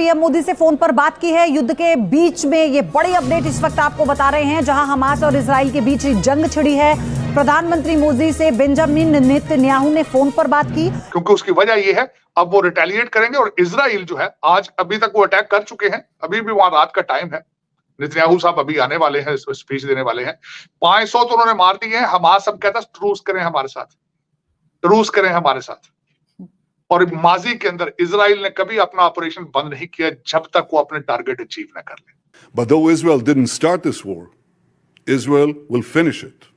PM Modi से phone पर बात की है। युद्ध के बीच में ये बड़ी अपडेट इस वक्त आपको बता रहे हैं, जहां हमास और इजराइल के बीच जंग छिड़ी है। प्रधानमंत्री मोदी से बेंजामिन नेतन्याहू ने फोन पर बात की, क्योंकि उसकी वजह ये है अब वो रिटेलिएट करेंगे। और इजराइल जो है आज अभी तक वो अटैक कर चुके हैं, अभी भी वहां रात का टाइम है। नेतन्याहू साहब अभी आने वाले हैं, स्पीच देने वाले हैं। 500 तो उन्होंने मार दिए हैं। हमास सब कहता है ट्रूस करें हमारे साथ, ट्रूस करें हमारे साथ। और माजी के अंदर इजराइल ने कभी अपना ऑपरेशन बंद नहीं किया जब तक वो अपने टारगेट अचीव न कर ले। But though Israel didn't start this war, Israel will finish it.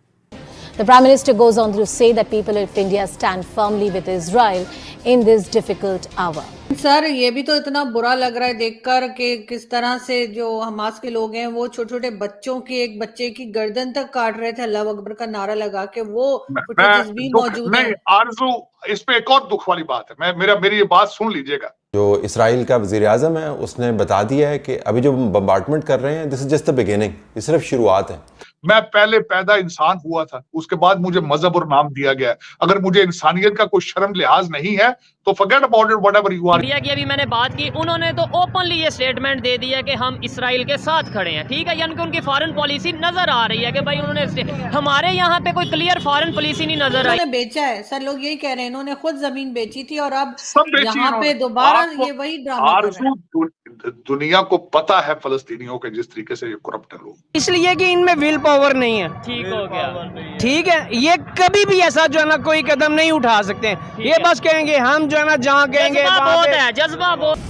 The Prime Minister goes on to say that people of India stand firmly with Israel in this difficult hour. Sir, ये भी तो इतना बुरा लग रहा है देखकर कि किस तरह से जो हमास के लोग हैं वो छोटे छोटे बच्चों की, एक बच्चे की गर्दन तक काट रहे थे अल्लाह अकबर का नारा लगा के। वो फुटेजेस भी मौजूद है। आरज़ू, इस पे एक और दुख वाली बात है। मेरी ये बात सुन लीजिएगा। जो इसराइल का वज़ीर आज़म है उसने बता दिया है कि अभी जो बम्बार्डमेंट कर रहे हैं, this is just the beginning, ये सिर्फ शुरुआत है। मैं पहले पैदा इंसान हुआ था, उसके बाद मुझे मजहब और नाम दिया गया। अगर मुझे इंसानियत का कोई शर्म लिहाज नहीं है तो forget about it, whatever you are. India की अभी मैंने बात की, उन्होंने तो ओपनली ये स्टेटमेंट दे दिया कि हम इसराइल के साथ खड़े हैं। ठीक है, यानी कि उनकी फॉरेन पॉलिसी नजर आ रही है कि भाई उन्होंने, हमारे यहाँ पे कोई क्लियर फॉरेन पॉलिसी नहीं नजर आई। उन्होंने बेचा है सर, लोग यही कह रहे हैं। इन्होंने खुद जमीन बेची थी और अब यहाँ पे दोबारा ये वही ड्रामा कर रहे हैं। दुनिया को पता है फलस्तीनियों के जिस तरीके से ये करप्ट है लोग, इसलिए कि इनमें विल पावर नहीं है। ठीक हो गया, ठीक है, ये कभी भी ऐसा जो है ना कोई कदम नहीं उठा सकते हैं। ये बस कहेंगे हम जो है ना जहाँ कहेंगे जज्बा बहुत।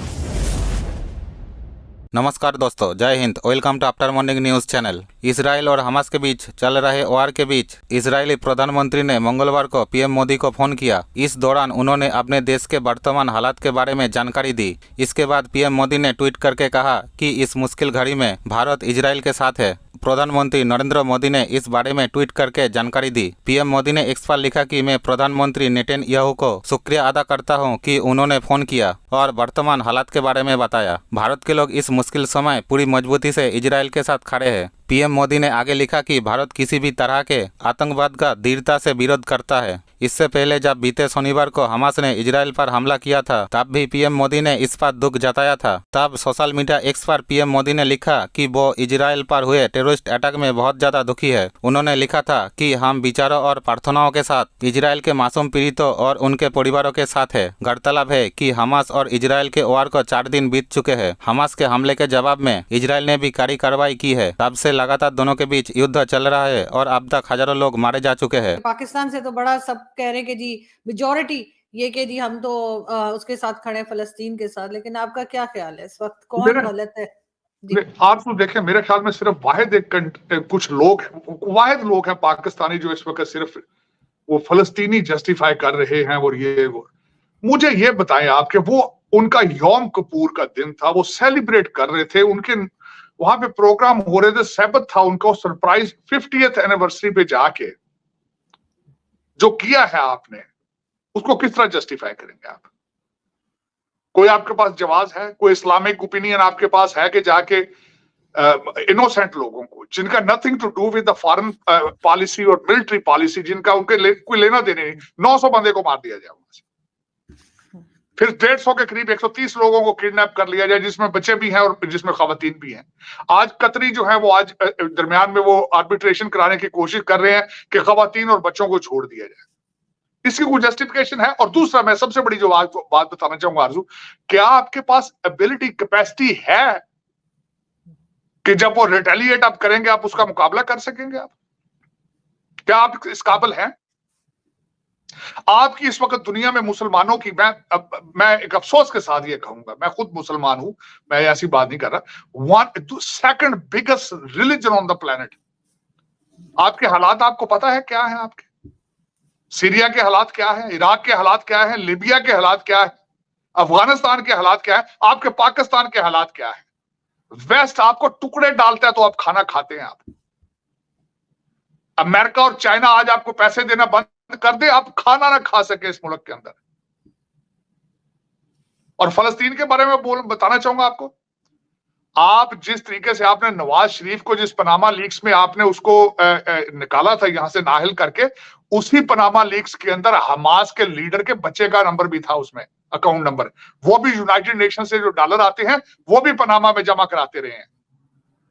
नमस्कार दोस्तों, जय हिंद। Welcome to after morning news channel. Israel और हमास के बीच चल रहे वार के बीच इजरायली प्रधानमंत्री ने मंगलवार को पीएम मोदी को फोन किया। इस दौरान उन्होंने अपने देश के वर्तमान हालात के बारे में जानकारी दी। इसके बाद पीएम मोदी ने ट्वीट करके कहा कि इस मुश्किल घड़ी में भारत इजराइल के साथ है। प्रधानमंत्री नरेंद्र मोदी ने इस बारे में ट्वीट करके जानकारी दी। पीएम मोदी ने एक्स पर लिखा कि मैं प्रधानमंत्री नेतन्याहू को शुक्रिया अदा करता हूं कि उन्होंने फोन किया और वर्तमान हालात के बारे में बताया। भारत के लोग इस मुश्किल समय पूरी मजबूती से इजराइल के साथ खड़े हैं। पीएम मोदी ने आगे लिखा कि भारत किसी भी तरह के आतंकवाद का दृढ़ता से विरोध करता है। इससे पहले जब बीते शनिवार को हमास ने इजराइल पर हमला किया था, तब भी पीएम मोदी ने इस पर दुख जताया था। तब सोशल मीडिया एक्स पर पीएम मोदी ने लिखा कि वो इजराइल पर हुए टेररिस्ट अटैक में बहुत ज्यादा दुखी है। उन्होंने लिखा था कि हम विचारों और प्रार्थनाओं के साथ इजराइल के मासूम पीड़ितों और उनके परिवारों के साथ है। गौरतलब है कि हमास और इजराइल के वार को 4 दिन बीत चुके हैं। हमास के हमले के जवाब में इजराइल ने भी कड़ी कार्रवाई की है। तब से लगातार दोनों के बीच युद्ध चल रहा है और अब तक हजारों लोग मारे जा चुके हैं। पाकिस्तान से तो बड़ा सब कह रहे हैं कि जी मेजॉरिटी ये कि जी हम तो उसके साथ खड़े हैं, फलस्तीन के साथ। लेकिन आपका क्या ख्याल है, इस वक्त कौन गलत है? आप तो देखें, मेरे ख्याल में सिर्फ कुछ लोग, वाहिद लोग हैं पाकिस्तानी जो इस वक्त सिर्फ वो फलस्तीनी जस्टिफाई कर रहे हैं। और वो मुझे ये बताएं आपके, वो उनका यौम कपूर का दिन था, वो सेलिब्रेट कर रहे थे, उनके वहां पे प्रोग्राम हो रहे थे, सबत था उनका। सरप्राइज 50th एनिवर्सरी पे जाके जो किया है आपने, उसको किस तरह जस्टिफाई करेंगे आप? कोई आपके पास जवाब है? कोई इस्लामिक ओपिनियन आपके पास है कि जाके इनोसेंट लोगों को, जिनका nothing to do with the foreign policy और मिलिट्री पॉलिसी, जिनका उनके कोई लेना देने नहीं, 900 बंदे को मार दिया जाए वहां से, फिर 150 के करीब 130 लोगों को किडनैप कर लिया जाए, जिसमें बच्चे भी हैं और जिसमें खवातीन भी हैं। आज कतरी जो है वो आज दरमियान में वो आर्बिट्रेशन कराने की कोशिश कर रहे हैं कि खवातीन और बच्चों को छोड़ दिया जाए। इसकी कोई जस्टिफिकेशन है? और दूसरा, मैं सबसे बड़ी जो बात बताना चाहूंगा आरजू, क्या आपके पास एबिलिटी, कैपेसिटी है कि जब वो रिटेलिएट आप करेंगे आप उसका मुकाबला कर सकेंगे? आप क्या आप इस काबिल हैं? आपकी इस वक्त दुनिया में मुसलमानों की, मैं एक अफसोस के साथ ये कहूंगा, मैं खुद मुसलमान हूं, मैं ऐसी बात नहीं कर रहा, second biggest religion on the planet. आपके हालात आपको पता है क्या है? आपके सीरिया के हालात क्या है, इराक के हालात क्या है, लीबिया के हालात क्या है, अफगानिस्तान के हालात क्या है, आपके पाकिस्तान के हालात क्या है? वेस्ट आपको टुकड़े डालता है तो आप खाना खाते हैं। आप अमेरिका और चाइना आज आपको पैसे देना बंद कर दे, आप खाना ना खा सके इस मुल्क के अंदर। और फलस्तीन के बारे में बताना चाहूंगा आपको, आप जिस तरीके से आपने नवाज शरीफ को, जिस पनामा लीक्स में आपने उसको निकाला था यहां से नाहिल करके, उसी पनामा लीक्स के अंदर हमास के लीडर के बच्चे का नंबर भी था उसमें, अकाउंट नंबर, वो भी यूनाइटेड नेशन से जो डॉलर आते हैं वो भी पनामा में जमा कराते रहे हैं।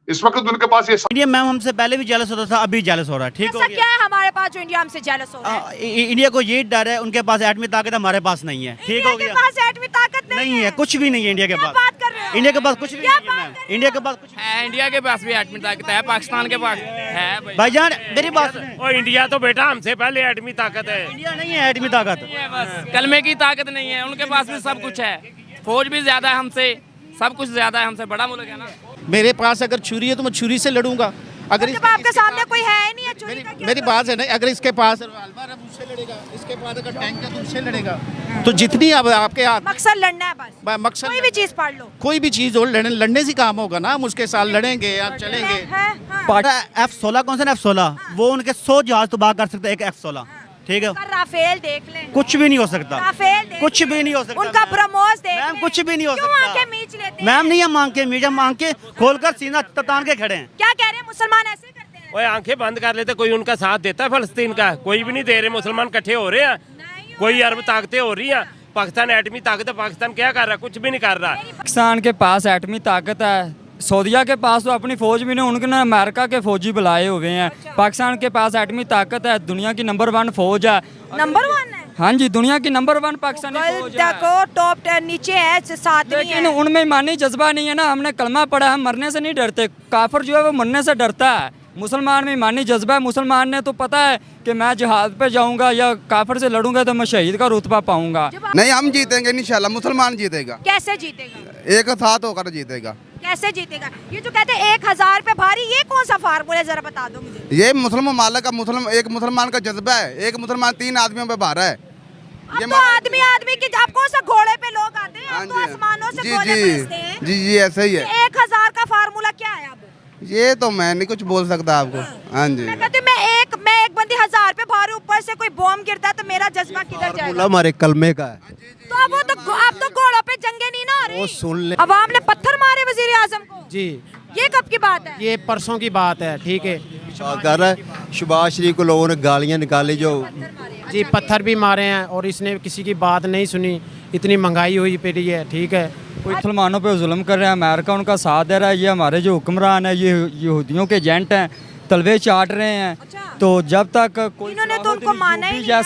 इस वक्त उनके पास ये इंडिया मैम हमसे पहले भी जेलस होता था, अभी जेलस हो रहा है। ठीक हो ऐसा गया। क्या है हमारे पास जो इंडिया हमसे जेलस हो रहा है? इंडिया को ये डर है, उनके पास एटमी ताकत, हमारे पास नहीं है। ठीक हो इंडिया गया। के पास एटमी ताकत नहीं है, कुछ भी नहीं है इंडिया के क्या पास। बात कर रहे हो? इंडिया के पास कुछ भी क्या नहीं है बात मैम। कर रहे इंडिया के पास कुछ है, इंडिया के पास भी एटमी ताकत है, पाकिस्तान के पास है। भाईजान मेरी बात सुनिए। और इंडिया तो बेटा हमसे पहले एटमी ताकत है। इंडिया नहीं है एटमी ताकत। बस कलमे की ताकत नहीं है, उनके पास भी सब कुछ है, फौज भी ज्यादा है हमसे, सब कुछ ज्यादा है हमसे, बड़ा मुल्क है ना। मेरे पास अगर छुरी है तो मैं छुरी से लड़ूंगा। अगर जब आपके सामने कोई है ही नहीं है, चोरी का क्या मेरी बात है ना, अगर इसके पास रिवॉल्वर है उससे लड़ेगा, इसके पास अगर टैंक है तो उससे लड़ेगा। तो जितनी अब आपके हाथ मकसद लड़ना है बस, मकसद कोई भी चीज पढ़ लो। कोई भी चीज हो, लड़ने से काम होगा ना। हम उसके साथ लड़ेंगे या चलेंगे। F-16 कौन सा F-16, वो उनके 100 जहाज तबाह कर सकते हैं, एक F-16। ठीक है, राफेल देख लें, कुछ भी नहीं हो सकता। राफेल देख कुछ लें, भी नहीं हो सकता। उनका ब्रह्मोस देख मैम लें। कुछ भी नहीं हो क्यों सकता। आंखें मीच लेते हैं? मैम नहीं, हम आंखें मीच, हम आंखें खोलकर सीना तान के खड़े हैं। क्या कह रहे हैं, मुसलमान ऐसे करते हैं? ओए आंखें बंद कर लेते, कोई उनका साथ देता है फलस्तीन का? कोई भी नहीं दे रहे। मुसलमान इकट्ठे हो रहे हैं, कोई अरब ताकतें हो रही हैं। पाकिस्तान एटमी ताकत है, पाकिस्तान क्या कर रहा है? कुछ भी नहीं कर रहा। पाकिस्तान के पास एटमी ताकत है, सऊदीया के पास तो अपनी फौज भी नहीं, उनके अमेरिका के फौजी बुलाए हुए हैं। पाकिस्तान के पास एटमी ताकत है, दुनिया की नंबर 1 फौज है। नंबर 1 है? हाँ जी, दुनिया की नंबर 1 पाकिस्तानी फौज है। देखो टॉप 10 नीचे है, 7 लेकिन उनमें ईमानी जज्बा नहीं है ना। हमने कलमा पढ़ा, हम मरने से नहीं डरते। काफिर जो है वो मरने से डरता है। मुसलमान में ईमानी जज्बा है। मुसलमान ने तो पता है कि मैं जिहाद पे जाऊंगा या काफिर से लड़ूंगा तो मैं शहीद का रुतबा पाऊंगा। नहीं, हम जीतेंगे इंशाल्लाह, मुसलमान जीतेगा। कैसे जीतेगा? एक साथ होकर जीतेगा। कैसे जीतेगा? ये जो कहते हैं 1000 पे भारी, ये कौन सा फार्मूला है, जरा बता दो मुझे। ये मुसलमान मालक का एक मुसलमान का जज्बा है। एक मुसलमान 3 आदमियों पे भारा है। अब तो आदमी की, आप कौन सा घोड़े पे लोग आते हैं, अब तो आसमानों से गोले भेजते हैं। जी ऐसा ही है। 1000 का फार्मूला क्या है? अब ये तो मैं नहीं कुछ बोल सकता आपको। हाँ जी, मैं कहती हूँ, मैं एक बंदी 1000 पे भारी, ऊपर से कोई बॉम्ब गिरता है तो मेरा जज्बा किधर जाएगा? हमारे कलमे का है। तो अब आप तो घोड़ों पे जंगे नहीं ना हो रही। वो सुन ले। अवाम ने पत्थर मारे वजीर आजम को। जी, ये कब की बात है? ये परसों की बात है। ठीक है, कर रहा है शहबाज शरीफ को लोगों ने गालियाँ निकाली जो जी पत्थर भी मारे हैं और इसने किसी की बात नहीं सुनी। इतनी महंगाई हुई पड़ी है। ठीक है, कोई मुसलमानों पे जुल्म कर रहे हैं, अमेरिका उनका साथ दे रहा है। ये हमारे जो हुक्मरान है ये यहूदियों के एजेंट हैं, तलवे चाट रहे हैं। तो जब तक कोई इन्होंने तो उनको माना ही नहीं है।